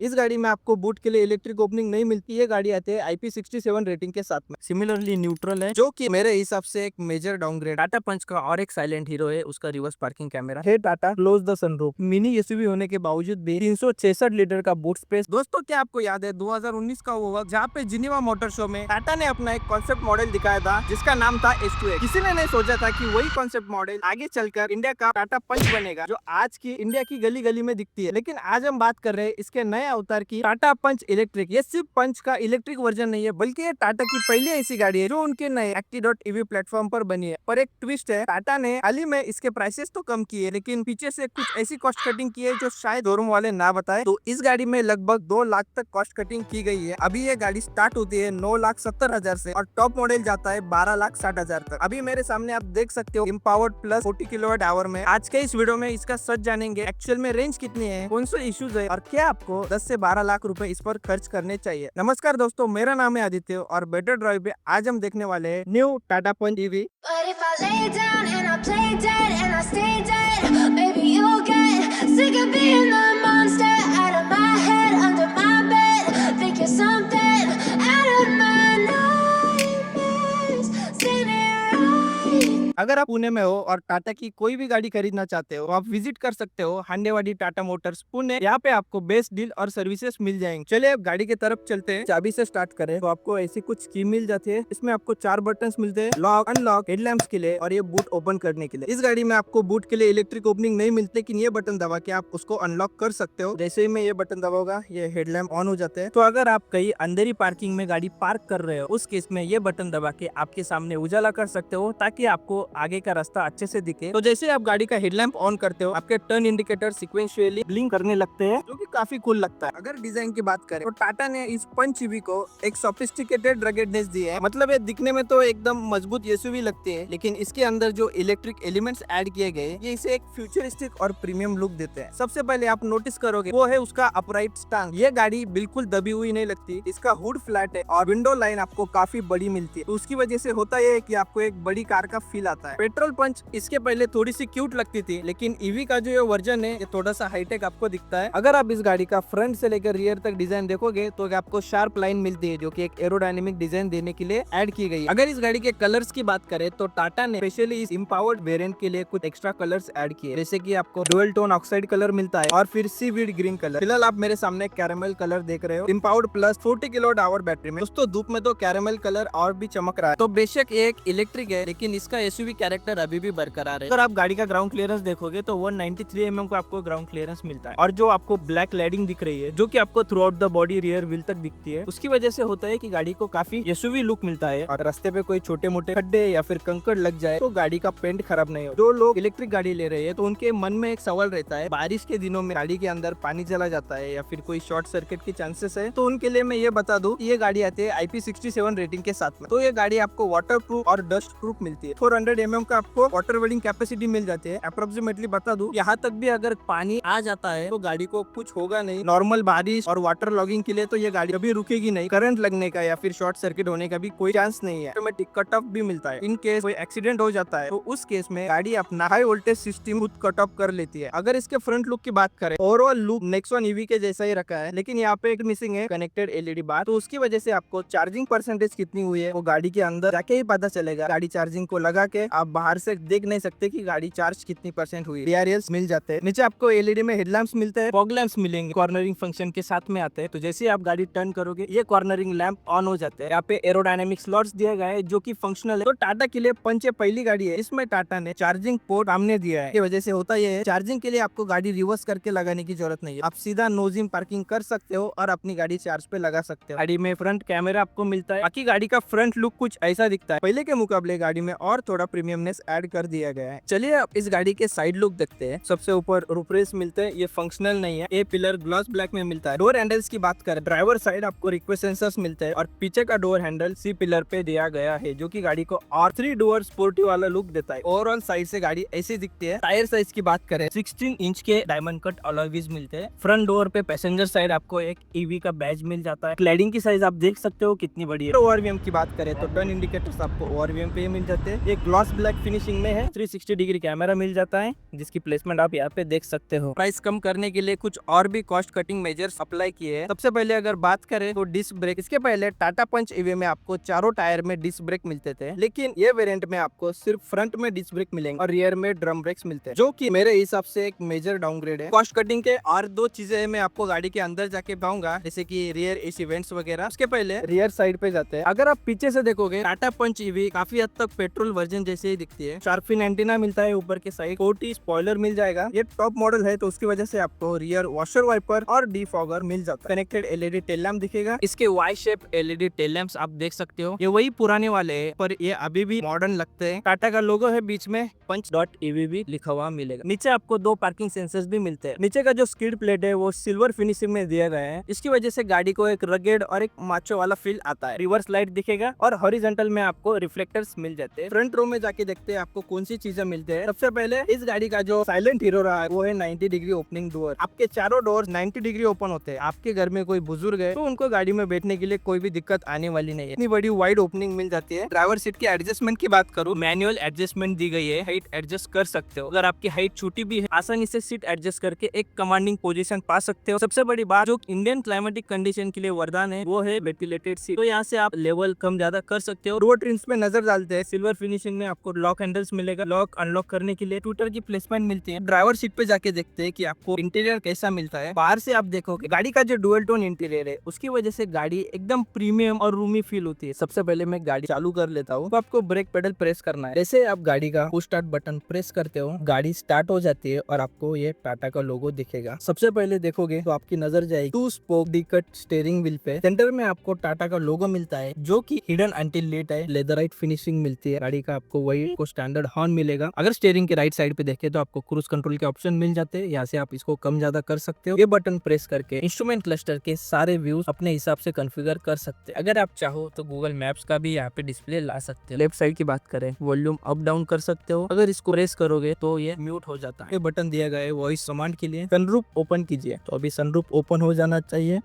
इस गाड़ी में आपको बूट के लिए इलेक्ट्रिक ओपनिंग नहीं मिलती। ये गाड़ी आती है IP67 रेटिंग के साथ में। सिमिलरली न्यूट्रल है, जो कि मेरे हिसाब से एक मेजर डाउनग्रेड। टाटा पंच का और एक साइलेंट हीरो है उसका रिवर्स पार्किंग कैमरा है। Tata close the sunroof. Mini SUV होने के बावजूद भी 366 लीटर का बूट स्पेस। दोस्तों, क्या आपको याद है 2019 का वो वक्त जहाँ पे जिनेवा मोटर शो में टाटा ने अपना एक कॉन्सेप्ट मॉडल दिखाया था जिसका नाम था S2X। किसी ने नहीं सोचा था कि वही कॉन्सेप्ट मॉडल आगे चलकर इंडिया का टाटा पंच बनेगा, जो आज की इंडिया की गली गली में दिखती है। लेकिन आज हम बात कर रहे हैं इसके नए अवतार की, टाटा पंच इलेक्ट्रिक। ये सिर्फ पंच का इलेक्ट्रिक वर्जन नहीं है, बल्कि ये टाटा की पहली ऐसी गाड़ी है जो उनके नए Acti.ev प्लेटफॉर्म पर बनी है। पर एक ट्विस्ट है, टाटा ने हाल ही में इसके प्राइसेस तो कम किए, लेकिन पीछे से कुछ ऐसी कॉस्ट कटिंग की है जो शायद शोरूम वाले ना बताए। तो इस गाड़ी में लगभग 2 लाख तक कॉस्ट कटिंग की गई है। अभी ये गाड़ी स्टार्ट होती है 9,70,000 से और टॉप मॉडल जाता है 12,60,000 तक। अभी मेरे सामने आप देख सकते हो इम्पावर्ड प्लस 40 किलोवाट आवर में। आज के इस वीडियो में इसका सच जानेंगे, एक्चुअल में रेंज कितनी है, कौन से इश्यूज है और क्या आपको 10 से 12 लाख रुपए इस पर खर्च करने चाहिए। नमस्कार दोस्तों, मेरा नाम है आदित्य और बेटर ड्राइव पे आज हम देखने वाले हैं new Tata punch EV. But if I lay down and I play dead and I stay dead, maybe you'll get sick of being the monster out of my head, under my bed. Think you're something out of my nightmares. Seen it right. अगर आप पुणे में हो और टाटा की कोई भी गाड़ी खरीदना चाहते हो तो आप विजिट कर सकते हो हांडेवाड़ी टाटा मोटर्स पुणे। यहाँ पे आपको बेस्ट डील और सर्विसेज मिल जाएंगे। चलिए अब गाड़ी की तरफ चलते हैं। चाबी से स्टार्ट करें तो आपको ऐसी कुछ स्कीम मिल जाती है। इसमें आपको 4 बटन्स मिलते हैं, लॉक, अनलॉक, हेडलैम्प्स के लिए और ये बूट ओपन करने के लिए। इस गाड़ी में आपको बूट के लिए इलेक्ट्रिक ओपनिंग नहीं मिलती, लेकिन ये बटन दबा के आप उसको अनलॉक कर सकते हो। जैसे ही मैं ये बटन दबाऊंगा ये हेडलैम्प ऑन हो जाते हैं। तो अगर आप कहीं अंधेरी पार्किंग में गाड़ी पार्क कर रहे हो उस केस में ये बटन दबा के आपके सामने उजाला कर सकते हो ताकि आपको आगे का रास्ता अच्छे से दिखे। तो जैसे आप गाड़ी का हेडलैम्प ऑन करते हो आपके टर्न इंडिकेटर सीक्वेंशियली ब्लिंक करने लगते हैं, जो कि काफी कूल लगता है। अगर डिजाइन की बात करें तो टाटा ने इस पंच ईवी को एक सोफिस्टिकेटेड रगेडनेस दी है। मतलब ये दिखने में तो एकदम मजबूत एसयूवी लगती है, लेकिन इसके अंदर जो इलेक्ट्रिक एलिमेंट्स ऐड किए गए ये इसे एक फ्यूचरिस्टिक और प्रीमियम लुक देते हैं। सबसे पहले आप नोटिस करोगे वो है उसका अपराइट स्टांस। ये गाड़ी बिल्कुल दबी हुई नहीं लगती। इसका हुड फ्लैट है और विंडो लाइन आपको काफी बड़ी मिलती है, तो उसकी वजह से होता यह है कि आपको एक बड़ी कार का फील आता है। पेट्रोल पंच इसके पहले थोड़ी सी क्यूट लगती थी, लेकिन ईवी का जो ये वर्जन है ये थोड़ा सा हाईटेक आपको दिखता है। अगर आप इस गाड़ी का फ्रंट से लेकर रियर तक डिजाइन देखोगे तो आपको शार्प लाइन मिलती है, जो कि एक एरोडायनेमिक डिजाइन देने के लिए ऐड की गई है। अगर इस गाड़ी के कलर्स की बात करें तो टाटा ने स्पेशली इस इम्पावर्ड वेरिएंट के लिए कुछ एक्स्ट्रा कलर्स ऐड किए, जैसे कि आपको डुअल टोन ऑक्साइड कलर मिलता है और फिर सीवीड ग्रीन कलर। फिलहाल आप मेरे सामने कैरेमल कलर देख रहे हो empowered plus 40 kilowatt hour battery में। दोस्तों धूप में तो कैरेमल कलर और भी चमक रहा है। तो बेशक ये एक इलेक्ट्रिक है, लेकिन इसका एसयूवी कैरेक्टर अभी भी बरकरार है। अगर आप गाड़ी का ग्राउंड क्लियरेंस देखोगे तो 193 mm को आपको ग्राउंड क्लियरेंस मिलता है और जो आपको ब्लैक लेडिंग दिख रही है जो कि आपको through out the body rear wheel तक दिखती है, उसकी वजह से होता है कि गाड़ी को काफी एसयूवी लुक मिलता है। और रास्ते पे कोई छोटे मोटे खड्डे या फिर कंकड़ लग जाए तो गाड़ी का पेंट खराब नहीं हो। जो लोग इलेक्ट्रिक गाड़ी ले रहे हैं तो उनके मन में एक सवाल रहता है, बारिश के दिनों में गाड़ी के अंदर पानी चला जाता है या फिर कोई शॉर्ट सर्किट की चांसेस है, तो उनके लिए मैं ये बता दूं ये गाड़ी आती है IP67 रेटिंग के साथ में। तो ये गाड़ी आपको वाटर प्रूफ और डस्ट प्रूफ मिलती है। 400 mm का आपको वाटर वेडिंग कैपेसिटी मिल जाती है। अप्रोक्सीमेटली बता दूं यहाँ तक भी अगर पानी आ जाता है तो गाड़ी को कुछ होगा नहीं। नॉर्मल बारिश और वाटर लॉगिंग के लिए तो ये गाड़ी कभी रुकेगी नहीं। करंट लगने का या फिर शॉर्ट सर्किट होने का भी कोई चांस नहीं है। ऑटोमेटिक कट ऑफ भी मिलता है। इन केस कोई एक्सीडेंट हो जाता है तो उस केस में गाड़ी अपना हाई वोल्टेज सिस्टम खुद कट ऑफ कर लेती है। अगर इसके फ्रंट लुक की बात करें, ओवरऑल लुक नेक्सॉन ईवी के जैसा ही रखा है, लेकिन यहाँ पे एक मिसिंग है कनेक्टेड एलईडी बार। तो उसकी वजह से आपको चार्जिंग परसेंटेज कितनी हुई है वो गाड़ी के अंदर जाके ही पता चलेगा। गाड़ी चार्जिंग को लगा के आप बाहर से देख नहीं सकते कि गाड़ी चार्ज कितनी परसेंट हुई। डीआरएल्स मिल जाते हैं। नीचे आपको एलईडी में हेडलैम्प्स मिलते हैं, फॉग लैंप्स मिलेंगे, कॉर्नरिंग फंक्शन के साथ में आते हैं। तो जैसे आप गाड़ी टर्न करोगे ये कॉर्नरिंग लैंप ऑन हो जाते हैं। यहाँ पे एरोडायनेमिक स्लॉट्स दिए गए हैं जो कि फंक्शनल है। तो टाटा के लिए पंच पहली गाड़ी है इसमें टाटा ने चार्जिंग पोर्ट सामने दिया है। की वजह से होता है चार्जिंग के लिए आपको गाड़ी रिवर्स करके लगाने की जरूरत नहीं है। आप सीधा नोजिम पार्किंग कर सकते हो और अपनी गाड़ी चार्ज पे लगा सकते हो। गाड़ी में फ्रंट कैमरा आपको मिलता है। बाकी गाड़ी का फ्रंट लुक कुछ ऐसा दिखता है। पहले के मुकाबले गाड़ी में और थोड़ा प्रीमियमनेस ऐड कर दिया गया है। चलिए अब इस गाड़ी के साइड लुक देखते हैं। सबसे ऊपर रूफरेस मिलते हैं, ये फंक्शनल नहीं है। ये पिलर ग्लॉस ब्लैक में मिलता है। डोर हैंडल्स की बात करें, ड्राइवर साइड आपको रिक्वेस्ट सेंसर्स मिलते हैं और पीछे का डोर हैंडल सी पिलर पे दिया गया है, जो कि गाड़ी को और 3 डोर स्पोर्टिव वाला लुक देता है। ओवरऑल साइड से गाड़ी ऐसी दिखती है। टायर साइज की बात करें 16 इंच के डायमंड कट अलॉय व्हील्स मिलते हैं। फ्रंट डोर पे पैसेंजर साइड आपको एक ईवी का बैज मिल जाता है। क्लैडिंग की साइज आप देख सकते हो कितनी बड़ी है। ओआरवीएम की बात करें तो टर्न इंडिकेटर्स आपको ओआरवीएम पे मिल जाते हैं। ये ग्लॉस ग्लास ब्लैक फिनिशिंग में है। 360 डिग्री कैमरा मिल जाता है जिसकी प्लेसमेंट आप यहाँ पे देख सकते हो। प्राइस कम करने के लिए कुछ और भी कॉस्ट कटिंग मेजर्स अप्लाई किए हैं। सबसे पहले अगर बात करें तो डिस्क ब्रेक, इसके पहले टाटा पंच ईवी में आपको चारों टायर में डिस्क ब्रेक मिलते थे, लेकिन ये वेरिएंट में आपको सिर्फ फ्रंट में डिस्क ब्रेक मिलेंगे और रियर में ड्रम ब्रेक्स मिलते हैं, जो कि मेरे हिसाब से एक मेजर डाउनग्रेड है। कॉस्ट कटिंग के और दो चीजें मैं आपको गाड़ी के अंदर जाके बताऊंगा, जैसे कि रियर एसी वेंट्स वगैरह। उसके पहले रियर साइड पे जाते हैं। अगर आप पीछे से देखोगे टाटा पंच ईवी काफी हद तक पेट्रोल वर्जन जैसे ही दिखती है। शार्पिन एंटीना मिलता है ऊपर के साइड, 40 स्पॉइलर मिल जाएगा। ये टॉप मॉडल है तो उसकी वजह से आपको रियर वॉशर वाइपर और डिफॉगर मिल जाता है। कनेक्टेड एलईडी टेल लैम्प दिखेगा। इसके Y shape LED tail lamps आप देख सकते हो, ये वही पुराने वाले हैं पर ये अभी भी मॉडर्न लगते हैं। टाटा का लोगो है, बीच में punch.ev भी लिखा हुआ मिलेगा। नीचे आपको दो पार्किंग सेंसर्स भी मिलते हैं। नीचे का जो स्किड प्लेट है वो सिल्वर फिनिशिंग में दिया गया है, इसकी वजह से गाड़ी को एक रगेड और एक माचो वाला फील आता है। रिवर्स लाइट दिखेगा और हॉरिजॉन्टल में आपको रिफ्लेक्टर्स मिल जाते हैं। फ्रंट रो में जाके देखते हैं आपको कौन सी चीजें मिलते हैं। सबसे पहले इस गाड़ी का जो साइलेंट हीरो रहा है वो है 90 डिग्री ओपनिंग डोर। आपके चारों डोर 90 डिग्री ओपन होते हैं। आपके घर में कोई बुजुर्ग है तो उनको गाड़ी में बैठने के लिए कोई भी दिक्कत आने वाली नहीं है। इतनी बड़ी वाइड ओपनिंग मिल जाती है। ड्राइवर सीट की एडजस्टमेंट की बात करूं, मैनुअल एडजस्टमेंट दी गई है, हाइट एडजस्ट कर सकते हो। अगर आपकी हाइट छोटी भी है आसानी से सीट एडजस्ट करके एक कमांडिंग पोजीशन पा सकते हो। सबसे बड़ी बात जो इंडियन क्लाइमेटिक कंडीशन के लिए वरदान है वो है वेंटिलेटेड सीट, तो यहाँ से आप लेवल कम ज्यादा कर सकते हो। डोर ट्रिम्स में नजर डालते हैं, सिल्वर फिनिशिंग में आपको लॉक हैंडल्स मिलेगा। लॉक अनलॉक करने के लिए ट्विटर की प्लेसमेंट मिलती है। ड्राइवर सीट पे जाके देखते हैं कि आपको इंटीरियर कैसा मिलता है। बाहर से आप देखोगे गाड़ी का जो डुअल टोन इंटीरियर है उसकी वजह से गाड़ी एकदम प्रीमियम और रूमी फील होती है। सबसे पहले मैं गाड़ी चालू कर लेता हूँ तो आपको ब्रेक पेडल प्रेस करना है। जैसे आप गाड़ी का पुश स्टार्ट बटन प्रेस करते हो गाड़ी स्टार्ट हो जाती है और आपको ये टाटा का लोगो दिखेगा। सबसे पहले देखोगे तो आपकी नजर जाएगी 2 spoke D cut steering wheel पे। सेंटर में आपको टाटा का लोगो मिलता है जो कि हिडन अंटिल लेट है। लेदराइट फिनिशिंग मिलती है। गाड़ी का आपको वही को स्टैंडर्ड हॉर्न मिलेगा। अगर स्टीयरिंग के राइट साइड पे देखे तो आपको क्रूज कंट्रोल के ऑप्शन मिल जाते हैं, यहाँ से आप इसको कम ज्यादा कर सकते हो। ये बटन प्रेस करके इंस्ट्रूमेंट क्लस्टर के सारे व्यूज अपने हिसाब से कॉन्फ़िगर कर सकते हैं। अगर आप चाहो तो गूगल मैप्स का भी यहाँ पे डिस्प्ले ला सकते हो। लेफ्ट साइड की बात करें, वॉल्यूम अप डाउन कर सकते हो। अगर इसको प्रेस करोगे तो ये म्यूट हो जाता है। ये बटन दिया गया है वॉइस कमांड के लिए। सनरूफ ओपन कीजिए, तो अभी सनरूफ ओपन हो जाना चाहिए।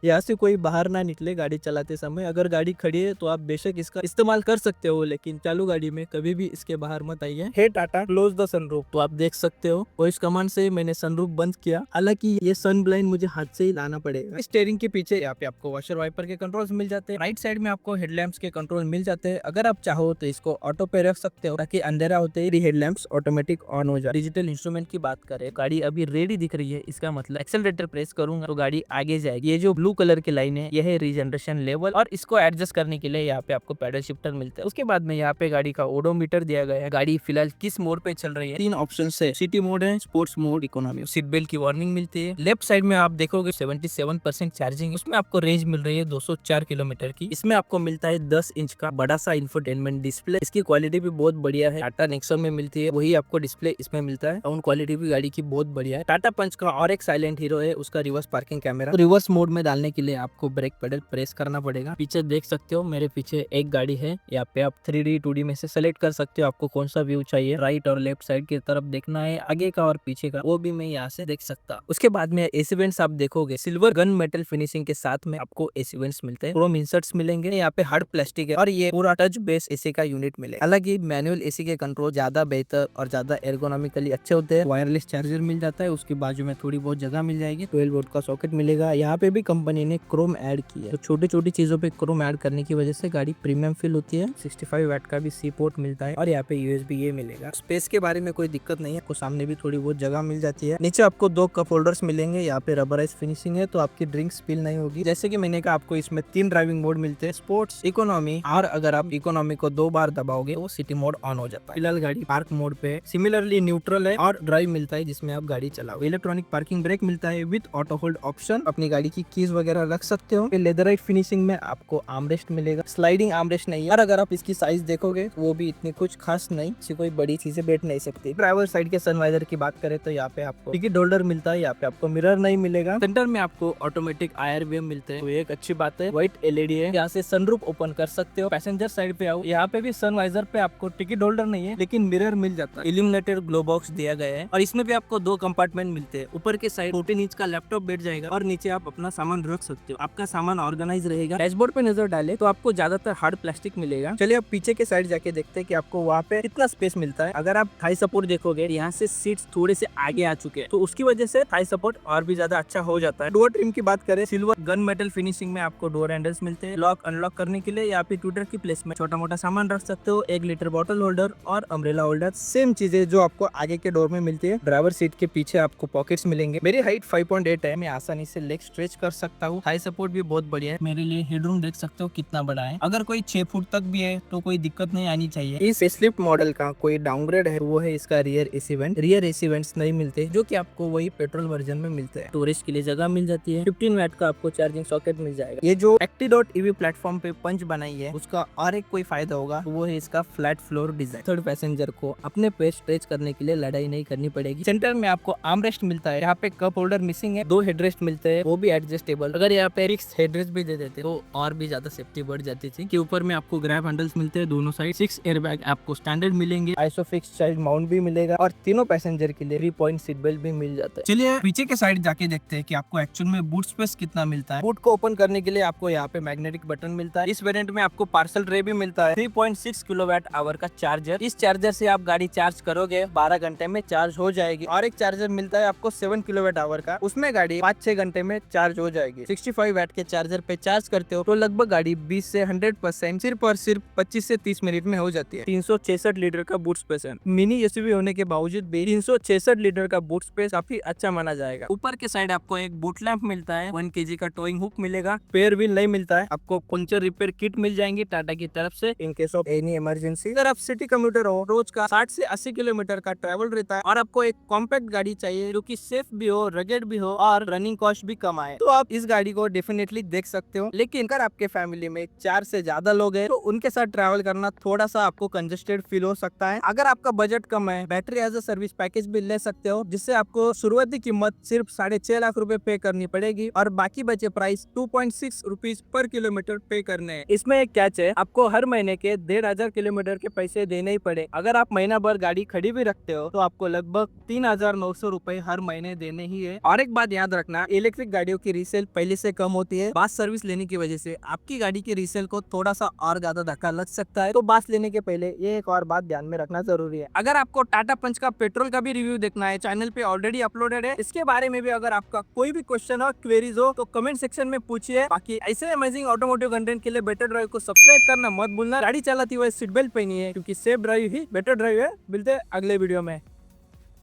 यहाँ से कोई बाहर ना निकले गाड़ी चलाते समय। अगर गाड़ी खड़ी है तो आप बेशक इसका इस्तेमाल कर सकते हो, लेकिन चालू गाड़ी में कभी भी इसके बाहर मत आइए। हे टाटा क्लोज द सनरूफ, तो आप देख सकते हो वॉइस कमांड से मैंने सनरूफ बंद किया। हालांकि ये सन ब्लाइंड मुझे हाथ से ही लाना पड़ेगा। स्टीयरिंग के पीछे यहाँ पे आपको वॉशर वाइपर के कंट्रोल्स मिल जाते हैं। राइट साइड में आपको हेडलैम्प्स के कंट्रोल मिल जाते हैं। अगर आप चाहो तो इसको ऑटो पे रख सकते हो ताकि अंधेरा होते ही हेडलैम्प्स ऑटोमेटिक ऑन हो जाए। डिजिटल इंस्ट्रूमेंट की बात करें, गाड़ी अभी रेडी दिख रही है, इसका मतलब एक्सेलरेटर प्रेस करूंगा तो गाड़ी आगे जाएगी। ये जो ब्लू कलर की लाइन है यह है रीजनरेशन लेवल और इसको एडजस्ट करने के लिए यहाँ पे आपको पैडल शिफ्टर मिलता है। उसके बाद में यहाँ पे गाड़ी का ओडोमीटर दिया गया है। गाड़ी फिलहाल किस मोड पे चल रही है, 3 ऑप्शन है, सिटी मोड है, sports mode, economy. Seat belt की वार्निंग मिलती है। लेफ्ट साइड में आप देखोगे 77% चार्जिंग, उसमें आपको रेंज मिल रही है 204 किलोमीटर की। इसमें आपको मिलता है 10 इंच का बड़ा सा इंफोटेनमेंट डिस्प्ले। इसकी क्वालिटी भी बहुत बढ़िया है। टाटा नेक्सॉन में मिलती है वही आपको डिस्प्ले इसमें मिलता है। साउंड क्वालिटी भी गाड़ी की बहुत बढ़िया है। टाटा पंच का और एक साइलेंट हीरो है उसका reverse parking camera. Reverse mode में डालने के लिए आपको ब्रेक पेडल प्रेस करना पड़ेगा। पीछे देख सकते हो मेरे पीछे एक गाड़ी है। यहाँ पे आप 3D 2D में से सेलेक्ट कर सकते हो आपको कौन सा व्यू चाहिए। राइट और लेफ्ट साइड की तरफ देखना है, आगे का और पीछे का, वो भी मैं यहाँ से देख सकता। उसके बाद में एसी वेंट्स आप देखोगे सिल्वर गन मेटल फिनिशिंग के साथ में आपको एसी वेंट्स मिलते हैं। क्रोम इंसर्ट्स मिलेंगे। यहाँ पे हार्ड प्लास्टिक है और ये पूरा टच बेस एसी का यूनिट मिलेगा। हालांकि मैनुअल एसी के कंट्रोल ज्यादा बेहतर और ज्यादा एर्गोनॉमिकली अच्छे होते हैं। वायरलेस चार्जर मिल जाता है, उसके बाजू में थोड़ी बहुत जगह मिल जाएगी। 12 वोल्ट का सॉकेट मिलेगा। यहाँ पे भी कंपनी ने क्रोम ऐड किया है, तो छोटी छोटी चीजों पे क्रोम ऐड करने की वजह से गाड़ी प्रीमियम फील होती है। 65 वाट का भी सी पोर्ट मिलता है और यहाँ पे USB ये मिलेगा। स्पेस के बारे में कोई दिक्कत नहीं है, आपको सामने भी थोड़ी बहुत जगह मिल जाती है। नीचे आपको 2 कप होल्डर्स मिलेंगे। यहाँ पे रबराइज फिनिशिंग है तो आपकी ड्रिंक स्पिल नहीं होगी। जैसे कि मैंने कहा आपको इसमें 3 ड्राइविंग मोड मिलते हैं, स्पोर्ट्स, इकोनॉमी, और अगर आप इकोनॉमी को 2 बार दबाओगे वो सिटी मोड ऑन हो जाता है। फिलहाल गाड़ी पार्क मोड पे। सिमिलरली न्यूट्रल है और ड्राइव मिलता है जिसमें आप गाड़ी चलाओ। इलेक्ट्रॉनिक पार्किंग ब्रेक मिलता है विद ऑटो होल्ड ऑप्शन। अपनी गाड़ी की कीज वगैरह रख सकते हो। लेदराइट फिनिशिंग में आपको आर्मरेस्ट मिलेगा, स्लाइडिंग आर्मरेस्ट नहीं है। और अगर आप इसकी साइज देखोगे वो भी इतनी कुछ खास नहीं, इसी कोई बड़ी चीजें बैठ नहीं सकती। ड्राइवर साइड के सनवाइजर की बात करें तो यहाँ पे आपको टिकट होल्डर मिलता है। यहाँ पे आपको मिरर नहीं मिलेगा। सेंटर में आपको ऑटोमेटिक IR मिलते हैं, तो एक अच्छी बात है। व्हाइट LED है, यहाँ से सनरूफ ओपन कर सकते हो। पैसेंजर साइड पे आओ, यहाँ पे भी सनवाइजर पे आपको टिकट होल्डर नहीं है लेकिन मिरर मिल जाता है। इल्यूमिनेटेड ग्लो बॉक्स दिया गया है और इसमें भी आपको 2 कंपार्टमेंट मिलते हैं। ऊपर के साइड 14 इंच का लैपटॉप बैठ जाएगा और नीचे आप अपना सामान रख सकते हो, आपका सामान ऑर्गेनाइज रहेगा। डैशबोर्ड पे नजर डाले तो आपको ज्यादातर हार्ड प्लास्टिक मिलेगा। चलिए अब पीछे के साइड जाके देखते हैं कि आपको वहाँ पे कितना स्पेस मिलता है। अगर आप थाई सपोर्ट देखोगे, यहाँ से सीट्स थोड़े से आगे आ चुके हैं, तो उसकी वजह से थाई सपोर्ट और भी ज्यादा अच्छा हो जाता है। डोर ट्रिम की बात करें, सिल्वर गन मेटल फिनिशिंग में आपको डोर हैंडल्स मिलते हैं। लॉक अनलॉक करने के लिए या फिर ट्विटर की प्लेस में छोटा मोटा सामान रख सकते हो। 1 लीटर बॉटल होल्डर और अम्ब्रेला होल्डर, सेम चीजें जो आपको आगे के डोर में मिलती है। ड्राइवर सीट के पीछे आपको पॉकेट्स मिलेंगे। मेरी हाइट 5.8 है, मैं आसानी से लेग स्ट्रेच कर सकता हूँ। थाई सपोर्ट भी बहुत बढ़िया है। मेरे लिए हेडरूम देख सकते हो कितना बड़ा है। अगर कोई 6 फुट तक भी है तो कोई दिक्कत नहीं आनी चाहिए। इस फेसलिफ्ट मॉडल का कोई डाउनग्रेड है, वो है इसका rear AC vent. Rear AC vents नहीं मिलते, जो कि आपको वही पेट्रोल वर्जन में मिलते हैं। स्टोरेज के लिए जगह मिल जाती है। 15 वाट का आपको चार्जिंग सॉकेट मिल जाएगा। ये जो Acti.ev प्लेटफॉर्म पे पंच बनाई है, उसका और एक कोई फायदा होगा, वो है इसका flat floor design. Third passenger को अपने पे स्ट्रेच करने के लिए लड़ाई नहीं करनी पड़ेगी। सेंटर में आपको आर्मरेस्ट मिलता है। यहाँ पे कप होल्डर मिसिंग है, 2 हेडरेस्ट मिलते हैं, वो भी एडजस्टेबल। अगर यहाँ पे फिक्स हेडरेस्ट भी दे देते तो और भी ज्यादा सेफ्टी बढ़ जाती थी। के ऊपर में आपको ग्रैब हैंडल्स मिलते हैं दोनों साइड। 6 एयरबैग आपको स्टैंडर्ड मिलेंगे। आइसोफिक्स चाइल्ड माउंट भी मिलेगा और तीनों पैसेंजर के लिए 3 पॉइंट सीट बेल्ट भी मिल जाता है। चलिए पीछे के साइड जाके देखते हैं कि आपको एक्चुअल में बूट स्पेस कितना मिलता है। बूट को ओपन करने के लिए आपको यहाँ पे मैग्नेटिक बटन मिलता है। इस वेरिएंट में आपको पार्सल ट्रे भी मिलता है। 3.6 किलोवाट आवर का चार्जर। इस चार्जर से आप गाड़ी चार्ज करोगे, 12 घंटे में चार्ज हो जाएगी। और एक चार्जर मिलता है आपको 7 किलोवाट आवर का, उसमें गाड़ी 5-6 घंटे में चार्ज हो जाएगी। 65 वाट के चार्जर पे चार्ज करते हो तो लगभग गाड़ी 20 से 100% सिर्फ और सिर्फ 25 से 30 मिनट में हो जाती है। 366 लीटर का बूट स्पेस है। मिनी एसयूवी होने के बावजूद भी 366 लीटर का बूट स्पेस काफी अच्छा माना जाएगा। ऊपर के साइड आपको एक बूट लैंप मिलता है। 1 kg का टोइंग हुक मिलेगा। स्पेयर व्हील नहीं मिलता है। आपको पंचर रिपेयर किट मिल जाएंगी टाटा की तरफ से in case of any emergency. अगर आप सिटी कम्यूटर हो, रोज का 60 से 80 किलोमीटर का ट्रैवल रहता है और आपको एक कॉम्पैक्ट गाड़ी चाहिए जो कि सेफ भी हो, रगेड भी हो और रनिंग कॉस्ट भी कम आए, तो आप इस गाड़ी को डेफिनेटली देख सकते हो। लेकिन अगर आपके फैमिली में 4 से ज्यादा लोग हैं तो उनके साथ ट्रैवल करना थोड़ा सा आपको कंजेस्टेड फील हो सकता है। अगर आपका बजट कम है, battery as a service package भी ले सकते हो, जिससे आपको शुरुआती कीमत सिर्फ 6.5 लाख रुपए पे करनी पड़ेगी और बाकी बचे प्राइस 2.6 रुपीज पर किलोमीटर पे करने हैं। इसमें एक कैच है, आपको हर महीने के 1,500 किलोमीटर के पैसे देने ही पड़े। अगर आप महीना भर गाड़ी खड़ी भी रखते हो तो आपको लगभग 3,900 रुपए हर महीने देने ही है। और एक बात याद रखना, इलेक्ट्रिक गाड़ियों की रीसेल पहले से कम होती है। बास सर्विस लेने की वजह से आपकी गाड़ी की रीसेल को थोड़ा सा और ज्यादा धक्का लग सकता है, तो बास लेने के पहले ये एक और बात ध्यान में रखना जरूरी है। अगर आपको टाटा पंच का पेट्रोल का भी रिव्यू देखना है, चैनल पे ऑलरेडी अपलोडेड है। इसके बारे में भी अगर आपका कोई भी क्वेश्चन हो, क्वेरीज हो, तो कमेंट सेक्शन में पूछिए। बाकी ऐसे अमेजिंग ऑटोमोटिव कंटेंट के लिए बेटर ड्राइव को सब्सक्राइब करना मत भूलना। गाड़ी चलाती हुए सीट बेल्ट पहनी है, क्योंकि सेफ ड्राइव ही बेटर ड्राइव है। मिलते हैं अगले वीडियो में।